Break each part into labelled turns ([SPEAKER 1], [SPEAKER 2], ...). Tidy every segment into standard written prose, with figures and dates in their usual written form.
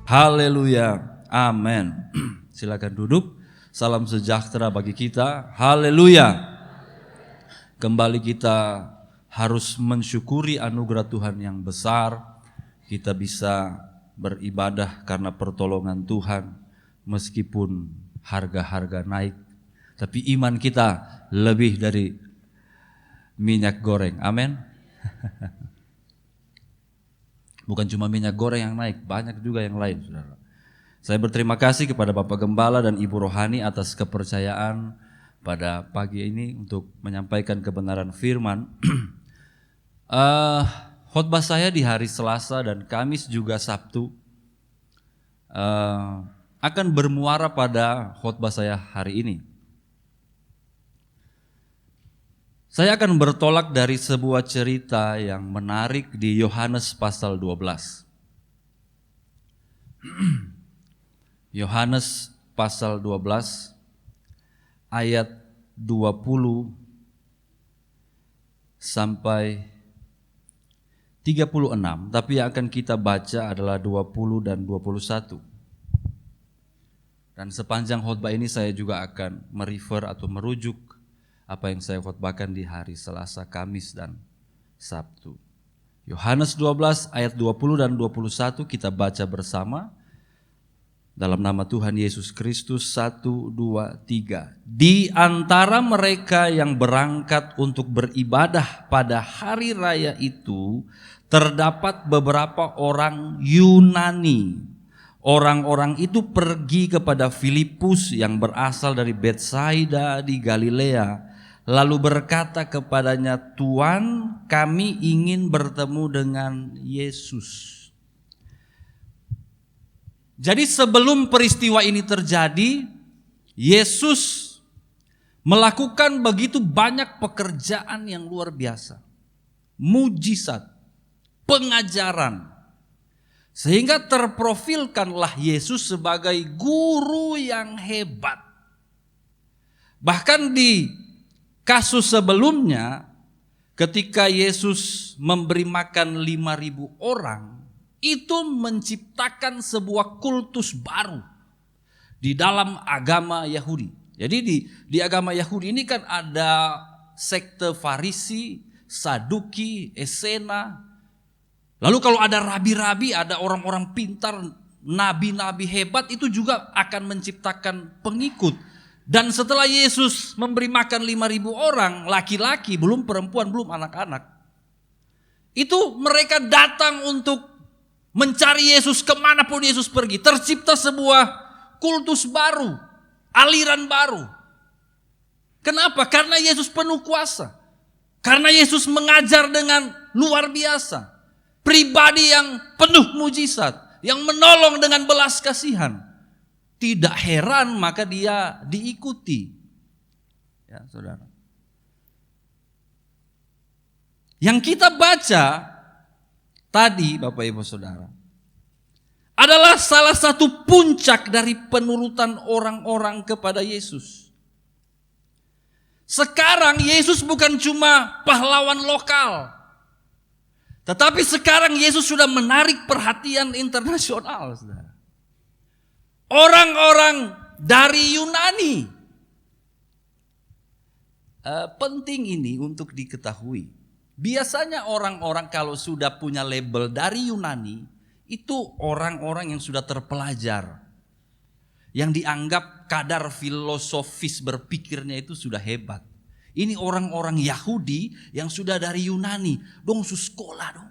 [SPEAKER 1] Haleluya, amin. Silakan duduk. Salam sejahtera bagi kita. Haleluya. Kembali kita harus mensyukuri anugerah Tuhan yang besar. Kita bisa beribadah karena pertolongan Tuhan. Meskipun harga-harga naik, tapi iman kita lebih dari minyak goreng. Amin. Bukan cuma minyak goreng yang naik, banyak juga yang lain, saudara. Saya berterima kasih kepada Bapak Gembala dan Ibu Rohani atas kepercayaan pada pagi ini untuk menyampaikan kebenaran firman. Khotbah saya di hari Selasa dan Kamis juga Sabtu akan bermuara pada khotbah saya hari ini. Saya akan bertolak dari sebuah cerita yang menarik di Yohanes pasal 12. Yohanes pasal 12 ayat 20 sampai 36, tapi yang akan kita baca adalah 20 dan 21. Dan sepanjang khotbah ini saya juga akan merefer atau merujuk apa yang saya khotbahkan di hari Selasa, Kamis, dan Sabtu. Yohanes 12 ayat 20 dan 21 kita baca bersama. Dalam nama Tuhan Yesus Kristus, 1, 2, 3. Di antara mereka yang berangkat untuk beribadah pada hari raya itu, terdapat beberapa orang Yunani. Orang-orang itu pergi kepada Filipus yang berasal dari Betsaida di Galilea. Lalu berkata kepadanya, Tuan, kami ingin bertemu dengan Yesus. Jadi sebelum peristiwa ini terjadi, Yesus melakukan begitu banyak pekerjaan yang luar biasa. Mujizat, pengajaran. Sehingga terprofilkanlah Yesus sebagai guru yang hebat. Bahkan di kasus sebelumnya, ketika Yesus memberi makan 5.000 orang, itu menciptakan sebuah kultus baru di dalam agama Yahudi. Jadi di agama Yahudi ini kan ada sekte Farisi, Saduki, Esena. Lalu kalau ada rabi-rabi, ada orang-orang pintar, nabi-nabi hebat, itu juga akan menciptakan pengikut. Dan setelah Yesus memberi makan 5.000 orang, laki-laki, belum perempuan, belum anak-anak, itu mereka datang untuk mencari Yesus kemanapun Yesus pergi. Tercipta sebuah kultus baru, aliran baru. Kenapa? Karena Yesus penuh kuasa. Karena Yesus mengajar dengan luar biasa. Pribadi yang penuh mujizat, yang menolong dengan belas kasihan. Tidak heran maka dia diikuti. Ya, saudara. Yang kita baca tadi, Bapak Ibu Saudara, adalah salah satu puncak dari penurutan orang-orang kepada Yesus. Sekarang Yesus bukan cuma pahlawan lokal, tetapi sekarang Yesus sudah menarik perhatian internasional, saudara. Orang-orang dari Yunani. Penting ini untuk diketahui. Biasanya orang-orang kalau sudah punya label dari Yunani, itu orang-orang yang sudah terpelajar. Yang dianggap kadar filosofis berpikirnya itu sudah hebat. Ini orang-orang Yahudi yang sudah dari Yunani. Dong sekolah dong.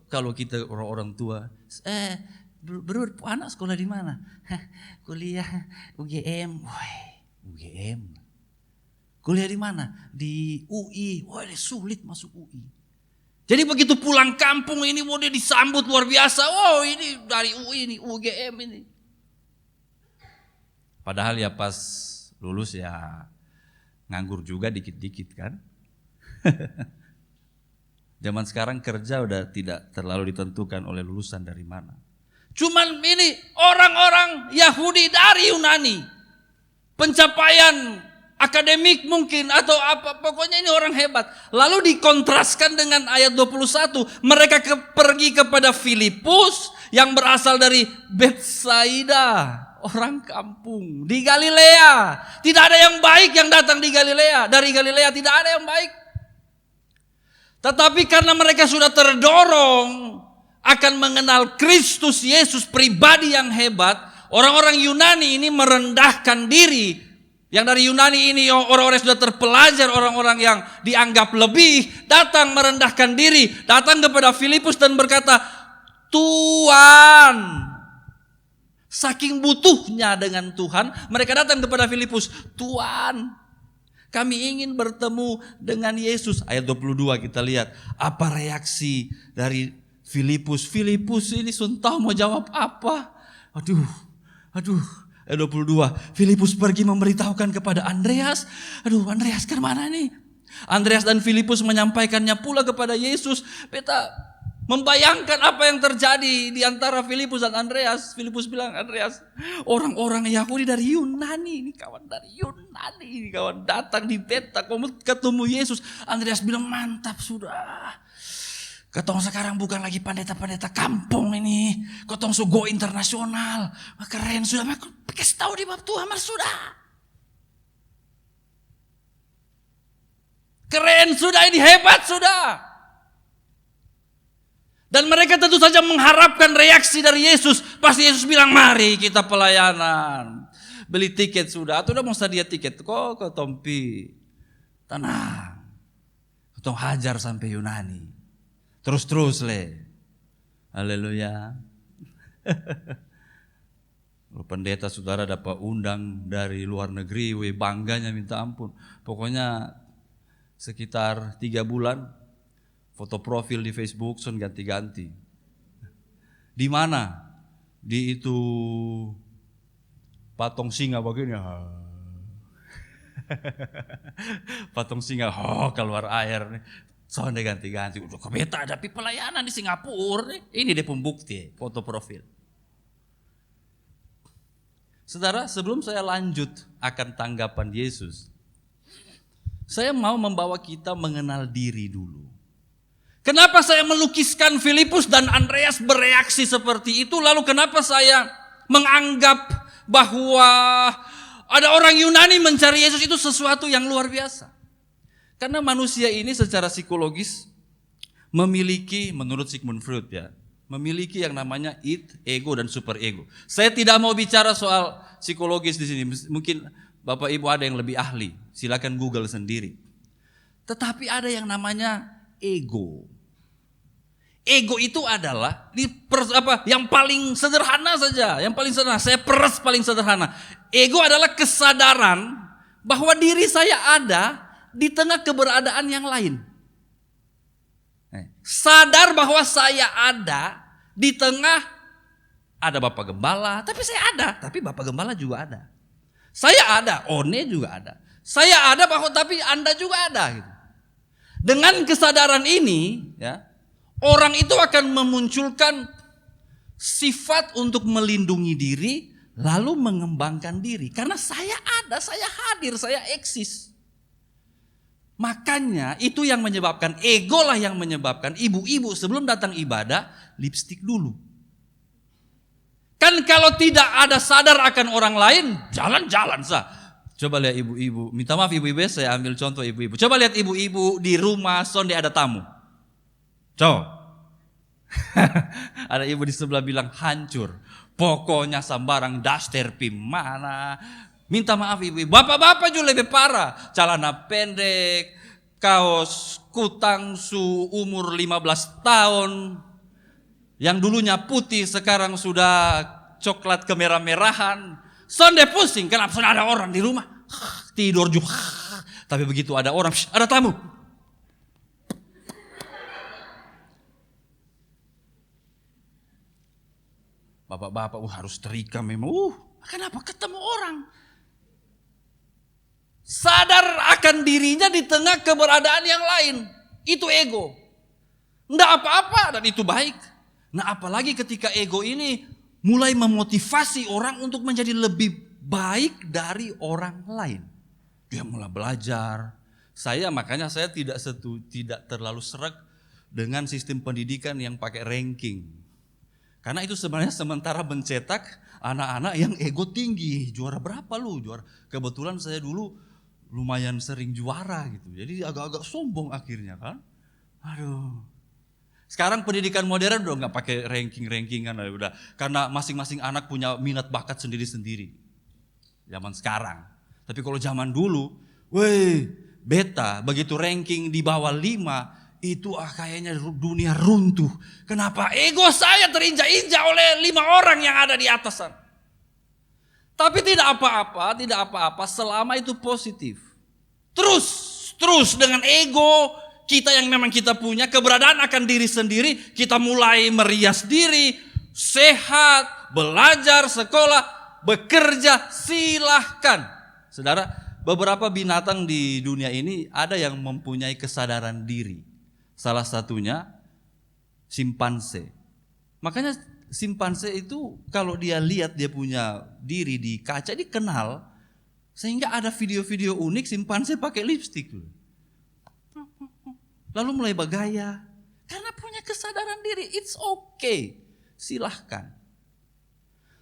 [SPEAKER 1] Kalau kita orang-orang tua, bro, anak sekolah di mana? Kuliah UGM. Woi, UGM. Kuliah di mana? Di UI. Wah, sulit masuk UI. Jadi begitu pulang kampung ini mau dia disambut luar biasa. Oh, ini dari UI ini, UGM ini. Padahal ya pas lulus ya nganggur juga dikit-dikit kan. Zaman sekarang kerja udah tidak terlalu ditentukan oleh lulusan dari mana. Cuman ini orang-orang Yahudi dari Yunani. Pencapaian akademik mungkin atau apa, pokoknya ini orang hebat. Lalu dikontraskan dengan ayat 21, mereka pergi kepada Filipus yang berasal dari Betsaida, orang kampung di Galilea. Tidak ada yang baik yang datang di Galilea, dari Galilea tidak ada yang baik. Tetapi karena mereka sudah terdorong akan mengenal Kristus Yesus pribadi yang hebat, orang-orang Yunani ini merendahkan diri. Yang dari Yunani ini orang-orang yang sudah terpelajar, orang-orang yang dianggap lebih, datang merendahkan diri, datang kepada Filipus dan berkata, Tuhan. Saking butuhnya dengan Tuhan, mereka datang kepada Filipus, Tuhan, kami ingin bertemu dengan Yesus. Ayat 22 kita lihat, apa reaksi dari Filipus. Filipus ini suntah mau jawab apa? Aduh. Ayat 22, Filipus pergi memberitahukan kepada Andreas. Andreas ke mana nih? Andreas dan Filipus menyampaikannya pula kepada Yesus. Beta membayangkan apa yang terjadi di antara Filipus dan Andreas. Filipus bilang, Andreas, orang-orang Yahudi dari Yunani, ini kawan dari Yunani, ini kawan datang di beta, kamu ketemu Yesus. Andreas bilang, mantap sudah. Ketong sekarang bukan lagi pendeta-pendeta kampung ini. Ketong go internasional. Keren sudah. Kasih tahu di bab Tuhan sudah. Keren sudah, ini hebat sudah. Dan mereka tentu saja mengharapkan reaksi dari Yesus. Pasti Yesus bilang, mari kita pelayanan. Beli tiket sudah. Atau udah mau sedia tiket. Kok ke Tompi. Tenang. Ketong hajar sampai Yunani. Terus le. Haleluya. Pendeta saudara dapat undang dari luar negeri, bangganya minta ampun. Pokoknya sekitar 3 bulan foto profil di Facebook son ganti-ganti. Di mana? Di itu patung singa begini. Patung singa keluar air nih. Soalnya ganti-ganti, udah kebeta hadapi pelayanan di Singapura. Ini dia pembukti, foto profil. Saudara, sebelum saya lanjut akan tanggapan Yesus, saya mau membawa kita mengenal diri dulu. Kenapa saya melukiskan Filipus dan Andreas bereaksi seperti itu? Lalu kenapa saya menganggap bahwa ada orang Yunani mencari Yesus itu sesuatu yang luar biasa? Karena manusia ini secara psikologis memiliki, menurut Sigmund Freud ya, memiliki yang namanya id, ego dan super ego. Saya tidak mau bicara soal psikologis di sini. Mungkin Bapak Ibu ada yang lebih ahli, silakan Google sendiri. Tetapi ada yang namanya ego. Ego itu adalah yang paling sederhana saja, yang paling sederhana. Saya peres paling sederhana. Ego adalah kesadaran bahwa diri saya ada di tengah keberadaan yang lain. Sadar bahwa saya ada di tengah, ada Bapak Gembala, tapi saya ada, tapi Bapak Gembala juga ada. Saya ada, One juga ada. Saya ada bahwa tapi Anda juga ada gitu. Dengan kesadaran ini, ya, orang itu akan memunculkan sifat untuk melindungi diri, lalu mengembangkan diri. Karena saya ada, saya hadir, saya eksis. Makanya itu yang menyebabkan, ego lah yang menyebabkan ibu-ibu sebelum datang ibadah, lipstik dulu. Kan kalau tidak ada sadar akan orang lain, jalan-jalan sah. Coba lihat ibu-ibu, minta maaf ibu-ibu, saya ambil contoh ibu-ibu. Coba lihat ibu-ibu di rumah, sonde ada tamu. Coba. Ada ibu di sebelah bilang hancur. Pokoknya sambarang daster pim mana. Minta maaf ibu-ibu. Bapak-bapak juga lebih parah. Celana pendek, kaos kutang umur 15 tahun. Yang dulunya putih sekarang sudah coklat kemerah-merahan. Sonde pusing, kenapa sudah ada orang di rumah. Tidur juga. Tapi begitu ada orang, ada tamu. Bapak-bapak harus terikat memang. Kenapa ketemu orang? Sadar akan dirinya di tengah keberadaan yang lain. Itu ego. Enggak apa-apa dan itu baik. Nah apalagi ketika ego ini mulai memotivasi orang untuk menjadi lebih baik dari orang lain. Dia mulai belajar. Makanya saya tidak terlalu serak dengan sistem pendidikan yang pakai ranking. Karena itu sebenarnya sementara mencetak anak-anak yang ego tinggi. Juara berapa lu? Juara. Kebetulan saya dulu lumayan sering juara gitu. Jadi agak-agak sombong akhirnya kan. Aduh. Sekarang pendidikan modern udah nggak pakai ranking-rankingan udah. Karena masing-masing anak punya minat bakat sendiri-sendiri. Zaman sekarang. Tapi kalau zaman dulu, beta begitu ranking di bawah 5, itu kayaknya dunia runtuh. Kenapa? Ego saya terinjak-injak oleh 5 orang yang ada di atasan. Tapi tidak apa-apa selama itu positif. Terus dengan ego kita yang memang kita punya, keberadaan akan diri sendiri, kita mulai merias diri, sehat, belajar, sekolah, bekerja, silahkan. Saudara, beberapa binatang di dunia ini ada yang mempunyai kesadaran diri. Salah satunya simpanse. Makanya simpanse itu kalau dia lihat dia punya diri di kaca, dia kenal. Sehingga ada video-video unik simpanse pakai lipstik. Lalu mulai bergaya. Karena punya kesadaran diri, it's okay. Silahkan.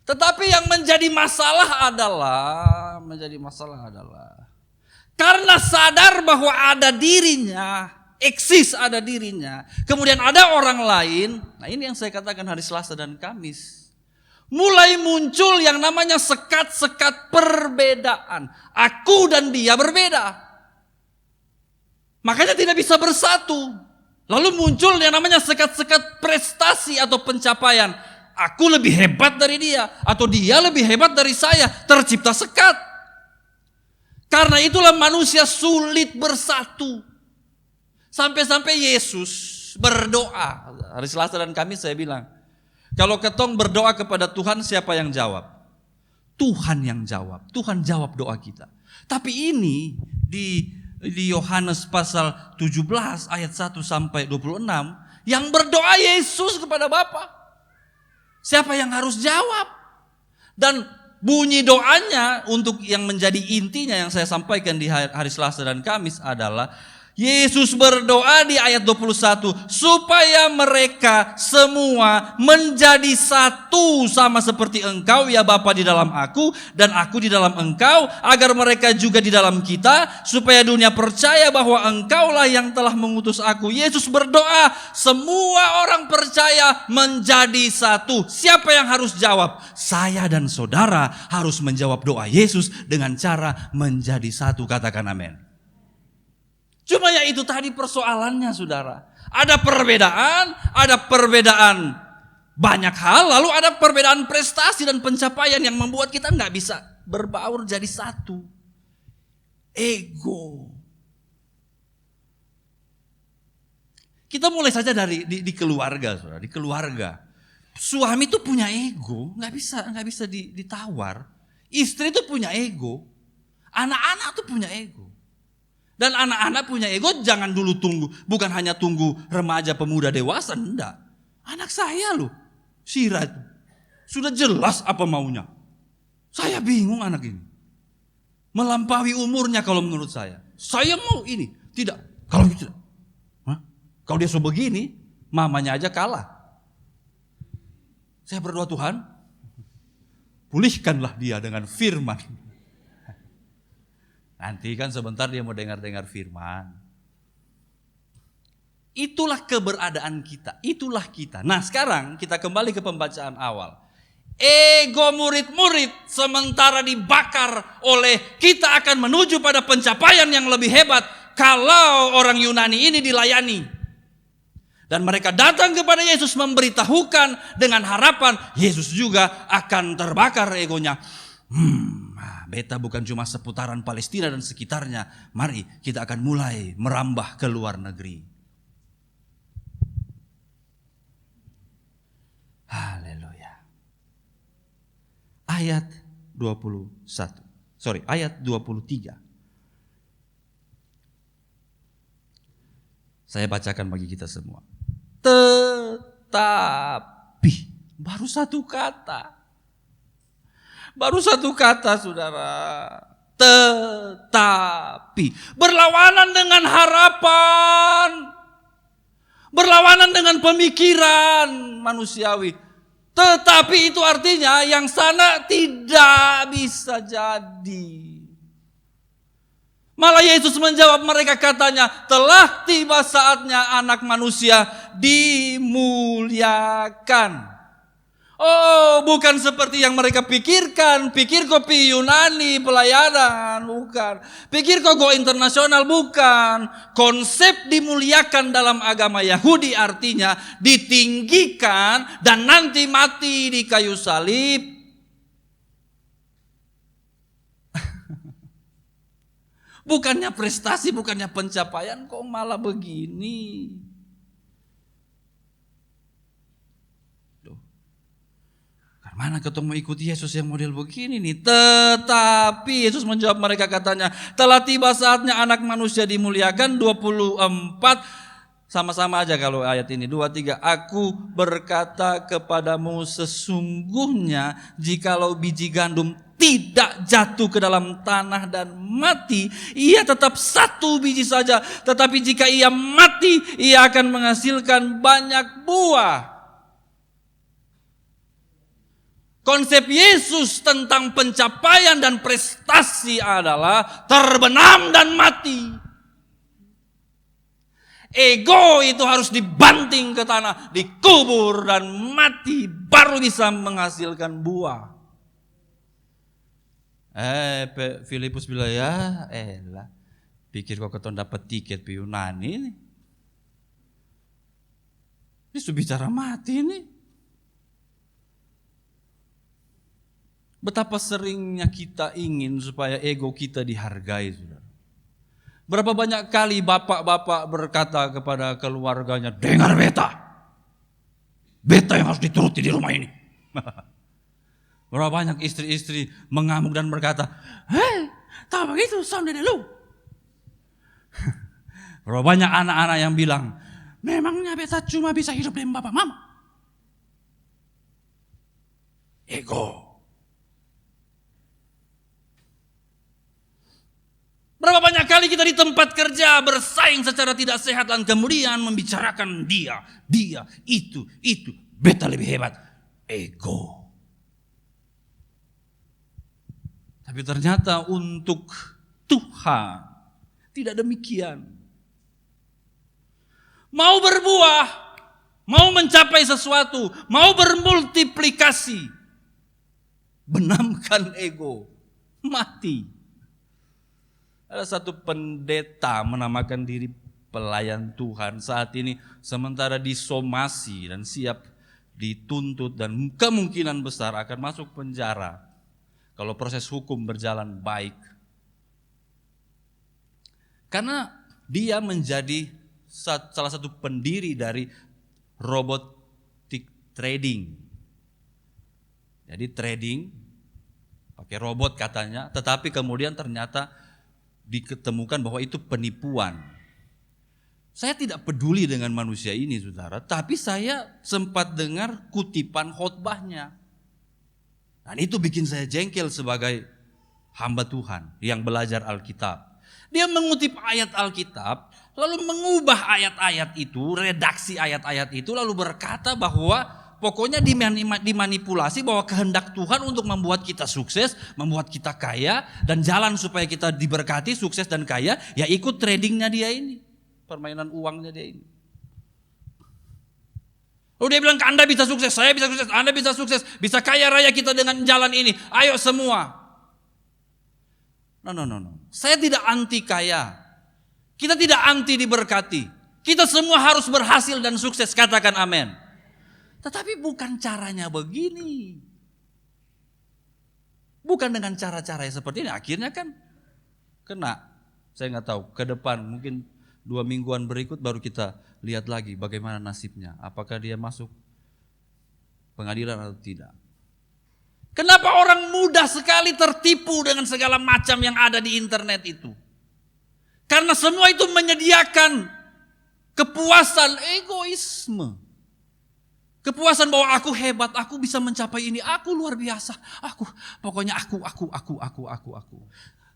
[SPEAKER 1] Tetapi yang menjadi masalah adalah karena sadar bahwa ada dirinya, eksis ada dirinya. Kemudian ada orang lain. Nah ini yang saya katakan hari Selasa dan Kamis. Mulai muncul yang namanya sekat-sekat perbedaan. Aku dan dia berbeda. Makanya tidak bisa bersatu. Lalu muncul yang namanya sekat-sekat prestasi atau pencapaian. Aku lebih hebat dari dia. Atau dia lebih hebat dari saya. Tercipta sekat. Karena itulah manusia sulit bersatu. Sampai-sampai Yesus berdoa. Hari Selasa dan Kamis saya bilang. Kalau ketong berdoa kepada Tuhan, siapa yang jawab? Tuhan yang jawab. Tuhan jawab doa kita. Tapi ini di Yohanes pasal 17 ayat 1 sampai 26. Yang berdoa Yesus kepada Bapa. Siapa yang harus jawab? Dan bunyi doanya untuk yang menjadi intinya yang saya sampaikan di hari Selasa dan Kamis adalah Yesus berdoa di ayat 21 supaya mereka semua menjadi satu sama seperti Engkau ya Bapa di dalam aku dan aku di dalam Engkau, agar mereka juga di dalam kita, supaya dunia percaya bahwa Engkaulah yang telah mengutus aku. Yesus berdoa semua orang percaya menjadi satu. Siapa yang harus jawab? Saya dan saudara harus menjawab doa Yesus dengan cara menjadi satu. Katakan amin. Cuma ya itu tadi persoalannya saudara. Ada perbedaan banyak hal, lalu ada perbedaan prestasi dan pencapaian yang membuat kita nggak bisa berbaur jadi satu. Ego. Kita mulai saja dari di keluarga, saudara. Di keluarga, suami itu punya ego, nggak bisa ditawar. Istri itu punya ego, anak-anak tuh punya ego. Dan anak-anak punya ego jangan dulu tunggu. Bukan hanya tunggu remaja, pemuda, dewasa. Enggak. Anak saya loh. Sira itu. Sudah jelas apa maunya. Saya bingung anak ini. Melampaui umurnya kalau menurut saya. Saya mau ini. Tidak. Kalau gitu. Kalau dia sudah begini. Mamanya aja kalah. Saya berdoa Tuhan. Pulihkanlah dia dengan firman. Nanti kan sebentar dia mau dengar firman. Itulah keberadaan kita. Itulah kita. Nah sekarang kita kembali ke pembacaan awal. Ego murid-murid sementara dibakar oleh kita akan menuju pada pencapaian yang lebih hebat. Kalau orang Yunani ini dilayani. Dan mereka datang kepada Yesus memberitahukan dengan harapan Yesus juga akan terbakar egonya. Beta bukan cuma seputaran Palestina dan sekitarnya. Mari kita akan mulai merambah ke luar negeri. Haleluya. Ayat 23. Saya bacakan bagi kita semua. Tetapi, baru satu kata. Baru satu kata saudara. Tetapi berlawanan dengan harapan, berlawanan dengan pemikiran manusiawi. Tetapi itu artinya yang sana tidak bisa jadi. Malah Yesus menjawab mereka, katanya, telah tiba saatnya Anak Manusia dimuliakan. Oh, bukan seperti yang mereka pikirkan. Pikir kopi Yunani pelayanan, bukan. Pikir kok go internasional, bukan. Konsep dimuliakan dalam agama Yahudi artinya ditinggikan dan nanti mati di kayu salib. Bukannya prestasi, bukannya pencapaian, kok malah begini. Mana ketemu ikuti Yesus yang model begini nih. Tetapi Yesus menjawab mereka, katanya, telah tiba saatnya Anak Manusia dimuliakan. 24, sama-sama aja kalau ayat ini. 23, aku berkata kepadamu, sesungguhnya jikalau biji gandum tidak jatuh ke dalam tanah dan mati, ia tetap satu biji saja. Tetapi jika ia mati, ia akan menghasilkan banyak buah. Konsep Yesus tentang pencapaian dan prestasi adalah terbenam dan mati. Ego itu harus dibanting ke tanah, dikubur dan mati, baru bisa menghasilkan buah. Filipus bilang, ya elah, pikir kok keton dapat tiket ke Yunani ini. Ini sudah bicara mati nih. Betapa seringnya kita ingin supaya ego kita dihargai, saudara. Berapa banyak kali bapak-bapak berkata kepada keluarganya, dengar beta yang harus dituruti di rumah ini. Berapa banyak istri-istri mengamuk dan berkata, hei, tak begitu sound dari lu. Berapa banyak anak-anak yang bilang, memangnya beta cuma bisa hidup dengan bapak mama. Ego. Berapa banyak kali kita di tempat kerja bersaing secara tidak sehat dan kemudian membicarakan dia, itu, beta lebih hebat. Ego. Tapi ternyata untuk Tuhan tidak demikian. Mau berbuah, mau mencapai sesuatu, mau bermultiplikasi, benamkan ego, mati. Ada satu pendeta menamakan diri pelayan Tuhan saat ini, sementara disomasi dan siap dituntut dan kemungkinan besar akan masuk penjara kalau proses hukum berjalan baik. Karena dia menjadi salah satu pendiri dari robotic trading. Jadi trading pakai robot katanya, tetapi kemudian ternyata diketemukan bahwa itu penipuan. Saya tidak peduli dengan manusia ini, saudara, tapi saya sempat dengar kutipan khotbahnya. Dan itu bikin saya jengkel sebagai hamba Tuhan yang belajar Alkitab. Dia mengutip ayat Alkitab, lalu mengubah ayat-ayat itu, redaksi ayat-ayat itu, lalu berkata bahwa pokoknya dimanipulasi bahwa kehendak Tuhan untuk membuat kita sukses, membuat kita kaya, dan jalan supaya kita diberkati, sukses dan kaya, ya ikut tradingnya dia ini. Permainan uangnya dia ini. Lalu dia bilang, Anda bisa sukses, saya bisa sukses, Anda bisa sukses, bisa kaya raya kita dengan jalan ini. Ayo semua. No. Saya tidak anti kaya. Kita tidak anti diberkati. Kita semua harus berhasil dan sukses, katakan amin. Tetapi bukan caranya begini. Bukan dengan cara-cara yang seperti ini. Akhirnya kan kena. Saya nggak tahu. Ke depan mungkin 2 mingguan berikut baru kita lihat lagi bagaimana nasibnya. Apakah dia masuk pengadilan atau tidak. Kenapa orang mudah sekali tertipu dengan segala macam yang ada di internet itu? Karena semua itu menyediakan kepuasan egoisme. Kepuasan bahwa aku hebat, aku bisa mencapai ini, aku luar biasa, pokoknya aku.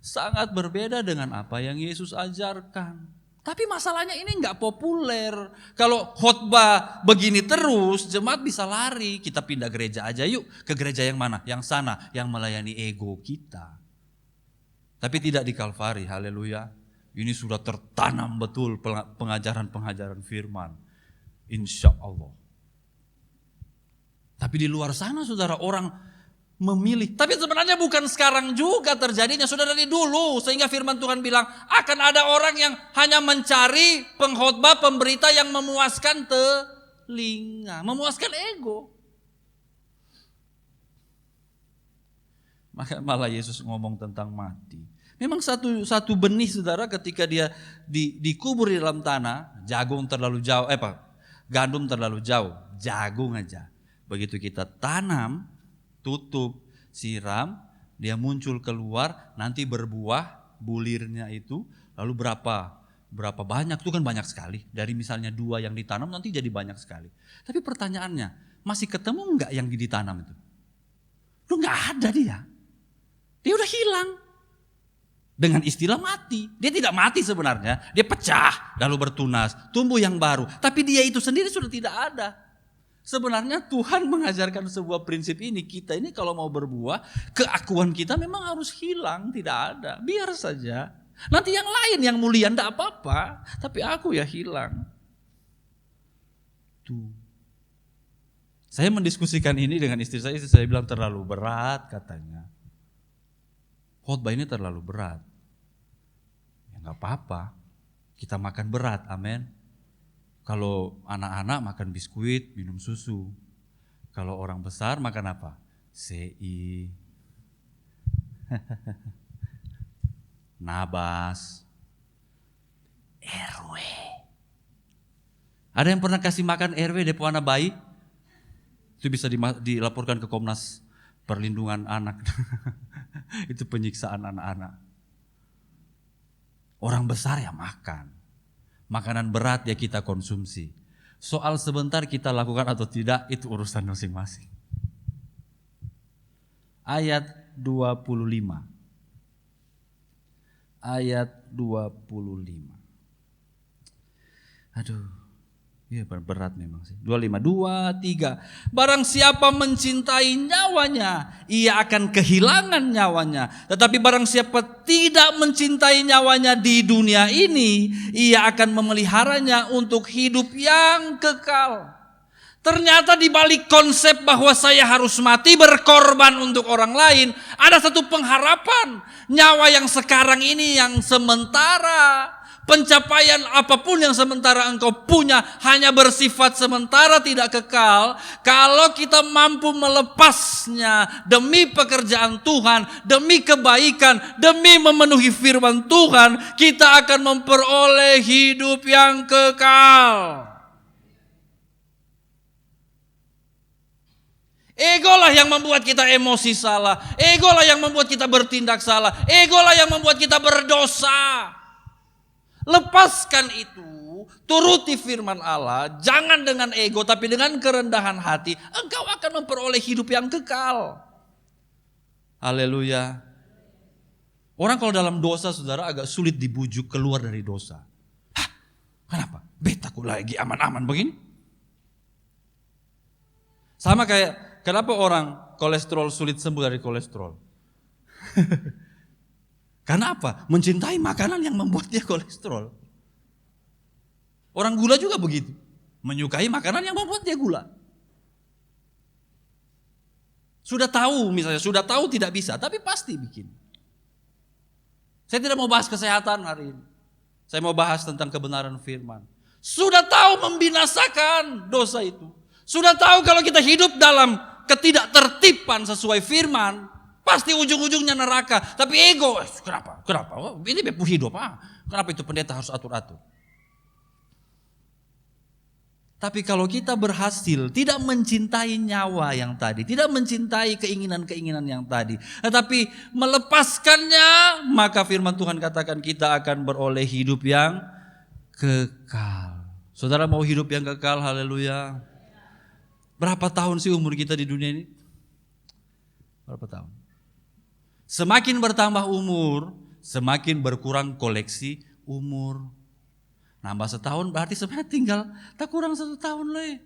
[SPEAKER 1] Sangat berbeda dengan apa yang Yesus ajarkan. Tapi masalahnya ini nggak populer. Kalau khotbah begini terus, jemaat bisa lari. Kita pindah gereja aja yuk. Ke gereja yang mana? Yang sana, yang melayani ego kita. Tapi tidak di Kalvari, haleluya. Ini sudah tertanam betul pengajaran-pengajaran firman. Insya Allah. Tapi di luar sana saudara, orang memilih. Tapi sebenarnya bukan sekarang juga terjadinya, sudah dari dulu. Sehingga firman Tuhan bilang akan ada orang yang hanya mencari pengkhotbah, pemberita yang memuaskan telinga, memuaskan ego. Maka malah Yesus ngomong tentang mati. Memang satu benih saudara ketika dia dikubur di dalam tanah, jagung terlalu jauh, gandum terlalu jauh, jagung aja. Begitu kita tanam, tutup, siram, dia muncul keluar, nanti berbuah, bulirnya itu, lalu berapa banyak, itu kan banyak sekali. Dari misalnya 2 yang ditanam nanti jadi banyak sekali. Tapi pertanyaannya, masih ketemu enggak yang ditanam itu? Lu enggak ada dia. Dia udah hilang. Dengan istilah mati. Dia tidak mati sebenarnya, dia pecah, lalu bertunas, tumbuh yang baru. Tapi dia itu sendiri sudah tidak ada. Sebenarnya Tuhan mengajarkan sebuah prinsip ini. Kita ini kalau mau berbuah, keakuan kita memang harus hilang, tidak ada. Biar saja. Nanti yang lain yang mulia enggak apa-apa, tapi aku ya hilang. Tuh. Saya mendiskusikan ini dengan istri saya bilang terlalu berat katanya. Khotbah ini terlalu berat. Ya enggak apa-apa. Kita makan berat, amin. Kalau anak-anak makan biskuit, minum susu. Kalau orang besar makan apa? CI. Nabas. RW. Ada yang pernah kasih makan RW depo anak bayi? Itu bisa dilaporkan ke Komnas Perlindungan Anak. Itu penyiksaan anak-anak. Orang besar ya makan. Makanan berat ya kita konsumsi. Soal sebentar kita lakukan atau tidak, itu urusan masing-masing. Ayat 25. Ayat 25. Aduh, iya berat memang sih. 25, 2, 3. Barang siapa mencintai nyawanya, ia akan kehilangan nyawanya. Tetapi barang siapa tidak mencintai nyawanya di dunia ini, ia akan memeliharanya untuk hidup yang kekal. Ternyata di balik konsep bahwa saya harus mati berkorban untuk orang lain, ada satu pengharapan. Nyawa yang sekarang ini yang sementara. Pencapaian apapun yang sementara engkau punya hanya bersifat sementara, tidak kekal. Kalau kita mampu melepasnya demi pekerjaan Tuhan, demi kebaikan, demi memenuhi firman Tuhan, kita akan memperoleh hidup yang kekal. Egolah yang membuat kita emosi salah. Egolah yang membuat kita bertindak salah. Egolah yang membuat kita berdosa. Lepaskan itu, turuti firman Allah. Jangan dengan ego, tapi dengan kerendahan hati. Engkau akan memperoleh hidup yang kekal. Haleluya. Orang kalau dalam dosa saudara agak sulit dibujuk keluar dari dosa. Hah? Kenapa? Betaku lagi aman-aman begini. Sama kayak kenapa orang kolesterol sulit sembuh dari kolesterol? Karena apa? Mencintai makanan yang membuat dia kolesterol. Orang gula juga begitu. Menyukai makanan yang membuat dia gula. Sudah tahu misalnya, sudah tahu tidak bisa, tapi pasti bikin. Saya tidak mau bahas kesehatan hari ini. Saya mau bahas tentang kebenaran firman. Sudah tahu membinasakan dosa itu. Sudah tahu kalau kita hidup dalam ketidaktertiban sesuai firman, pasti ujung-ujungnya neraka. Tapi ego, kenapa? Oh, ini bepu hidup. Kenapa itu pendeta harus atur-atur? Tapi kalau kita berhasil tidak mencintai nyawa yang tadi, tidak mencintai keinginan-keinginan yang tadi, tetapi melepaskannya, maka firman Tuhan katakan kita akan beroleh hidup yang kekal. Saudara mau hidup yang kekal? Haleluya. Berapa tahun sih umur kita di dunia ini? Berapa tahun? Semakin bertambah umur, semakin berkurang koleksi umur. Nambah setahun berarti sebenarnya tinggal tak kurang 1 tahun lagi.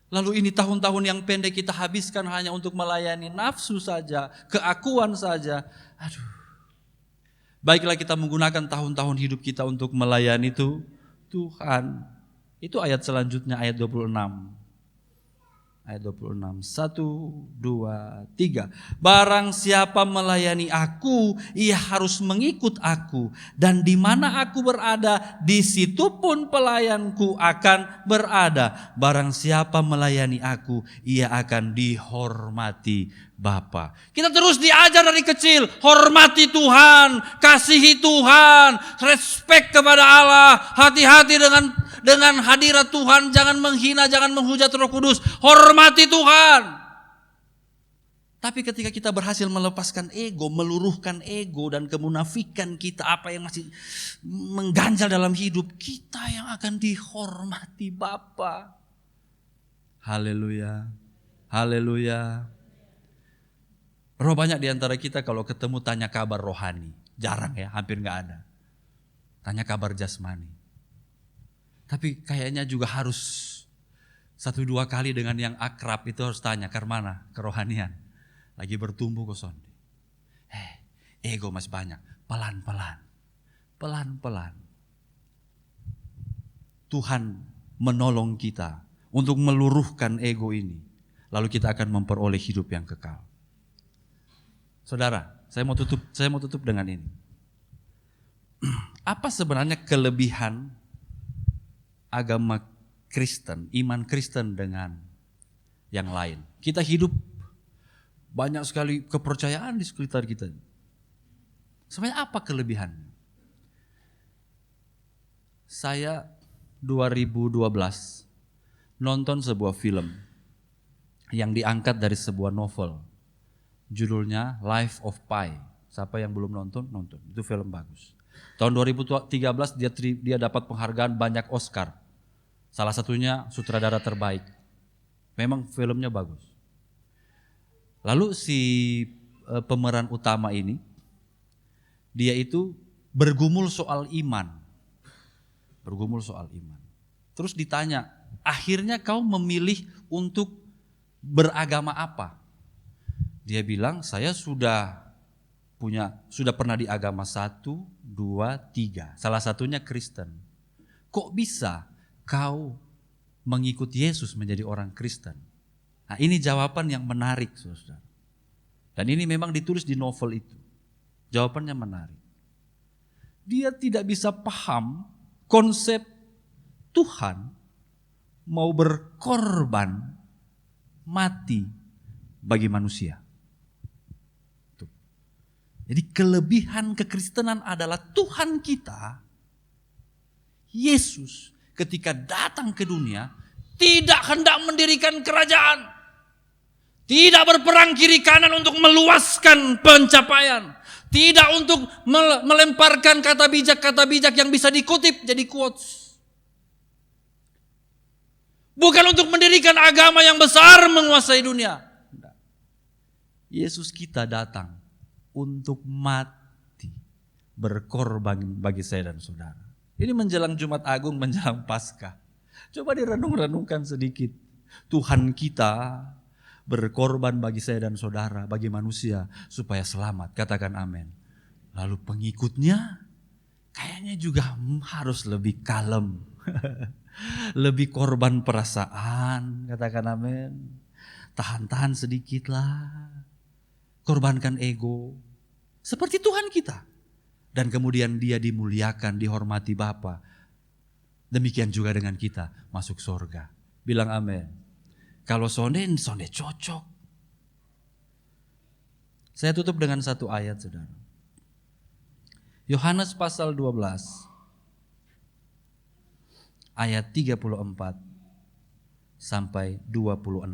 [SPEAKER 1] Lalu ini tahun-tahun yang pendek kita habiskan hanya untuk melayani nafsu saja, keakuan saja. Aduh. Baiklah kita menggunakan tahun-tahun hidup kita untuk melayani Tuhan. Itu ayat selanjutnya, ayat 26. Ayat 26, 1, 2, 3. Barang siapa melayani aku, ia harus mengikut aku. Dan di mana aku berada, di situ pun pelayanku akan berada. Barang siapa melayani aku, ia akan dihormati Bapa. Kita terus diajar dari kecil, hormati Tuhan, kasihi Tuhan, respect kepada Allah, hati-hati dengan hadirat Tuhan, jangan menghina, jangan menghujat Roh Kudus, hormati Tuhan. Tapi ketika kita berhasil melepaskan ego, meluruhkan ego dan kemunafikan kita, apa yang masih mengganjal dalam hidup, kita yang akan dihormati Bapa. Haleluya, haleluya. Roh banyak di antara kita kalau ketemu tanya kabar rohani, jarang ya, hampir gak ada. Tanya kabar jasmani. Tapi kayaknya juga harus 1-2 kali dengan yang akrab itu harus tanya ke mana? Kerohanian. Lagi bertumbuh kok Sonde. Ego masih banyak. Pelan-pelan. Pelan-pelan. Tuhan menolong kita untuk meluruhkan ego ini. Lalu kita akan memperoleh hidup yang kekal. Saudara, saya mau tutup dengan ini. Apa sebenarnya kelebihan agama Kristen, iman Kristen dengan yang lain? Kita hidup banyak sekali kepercayaan di sekitar kita. Sebenarnya apa kelebihannya? Saya 2012 nonton sebuah film yang diangkat dari sebuah novel. Judulnya Life of Pi. Siapa yang belum nonton? Nonton. Itu film bagus. Tahun 2013 dia dapat penghargaan banyak Oscar. Salah satunya sutradara terbaik. Memang filmnya bagus. Lalu si pemeran utama ini, dia itu bergumul soal iman. Bergumul soal iman. Terus ditanya, akhirnya kau memilih untuk beragama apa? Dia bilang, saya sudah pernah di agama 1, 2, 3. Salah satunya Kristen. Kok bisa kau mengikut Yesus menjadi orang Kristen? Nah, ini jawaban yang menarik, saudara. Dan ini memang ditulis di novel itu. Jawabannya menarik. Dia tidak bisa paham konsep Tuhan mau berkorban mati bagi manusia. Jadi kelebihan kekristenan adalah Tuhan kita, Yesus, ketika datang ke dunia, tidak hendak mendirikan kerajaan. Tidak berperang kiri kanan untuk meluaskan pencapaian. Tidak untuk melemparkan kata bijak yang bisa dikutip jadi quotes. Bukan untuk mendirikan agama yang besar menguasai dunia. Yesus kita datang untuk mati, berkorban bagi saya dan saudara. Ini menjelang Jumat Agung, menjelang Paskah. Coba direnung-renungkan sedikit. Tuhan kita berkorban bagi saya dan saudara, bagi manusia supaya selamat. Katakan amin. Lalu pengikutnya kayaknya juga harus lebih kalem. Lebih korban perasaan. Katakan amin. Tahan-tahan sedikit lah. Korbankan ego. Seperti Tuhan kita. Dan kemudian dia dimuliakan, dihormati Bapa. Demikian juga dengan kita masuk surga. Bilang amin. Kalau sonde cocok. Saya tutup dengan satu ayat, saudara. Yohanes pasal 12. Ayat 34 sampai 26.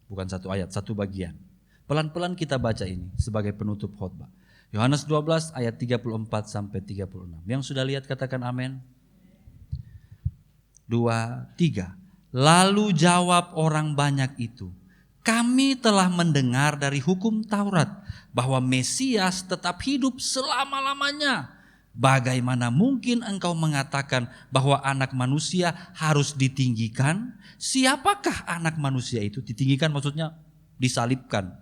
[SPEAKER 1] Bukan satu ayat, satu bagian. Pelan-pelan kita baca ini sebagai penutup khotbah. Yohanes 12 ayat 34 sampai 36. Yang sudah lihat katakan amin. 2, 3. Lalu jawab orang banyak itu, Kami telah mendengar dari hukum Taurat bahwa Mesias tetap hidup selama-lamanya. Bagaimana mungkin engkau mengatakan bahwa anak manusia harus ditinggikan? Siapakah anak manusia itu? Ditinggikan maksudnya disalibkan.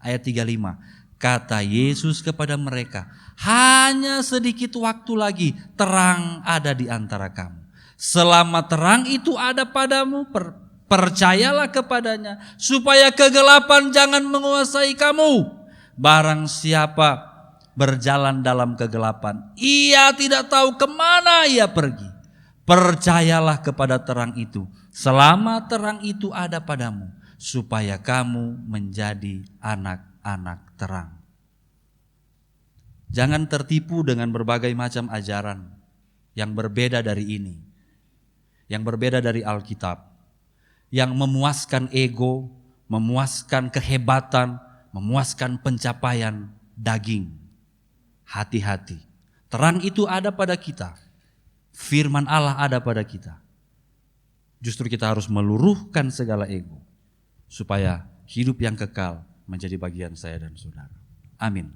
[SPEAKER 1] Ayat 35. Kata Yesus kepada mereka, hanya sedikit waktu lagi terang ada di antara kamu. Selama terang itu ada padamu, percayalah kepadanya, supaya kegelapan jangan menguasai kamu. Barang siapa berjalan dalam kegelapan, ia tidak tahu kemana ia pergi. Percayalah kepada terang itu, selama terang itu ada padamu, supaya kamu menjadi anak-anak terang. Jangan tertipu dengan berbagai macam ajaran yang berbeda dari ini, yang berbeda dari Alkitab, yang memuaskan ego, memuaskan kehebatan, memuaskan pencapaian daging. Hati-hati, terang itu ada pada kita, firman Allah ada pada kita. Justru kita harus meluruhkan segala ego, supaya hidup yang kekal menjadi bagian saya dan saudara. Amin.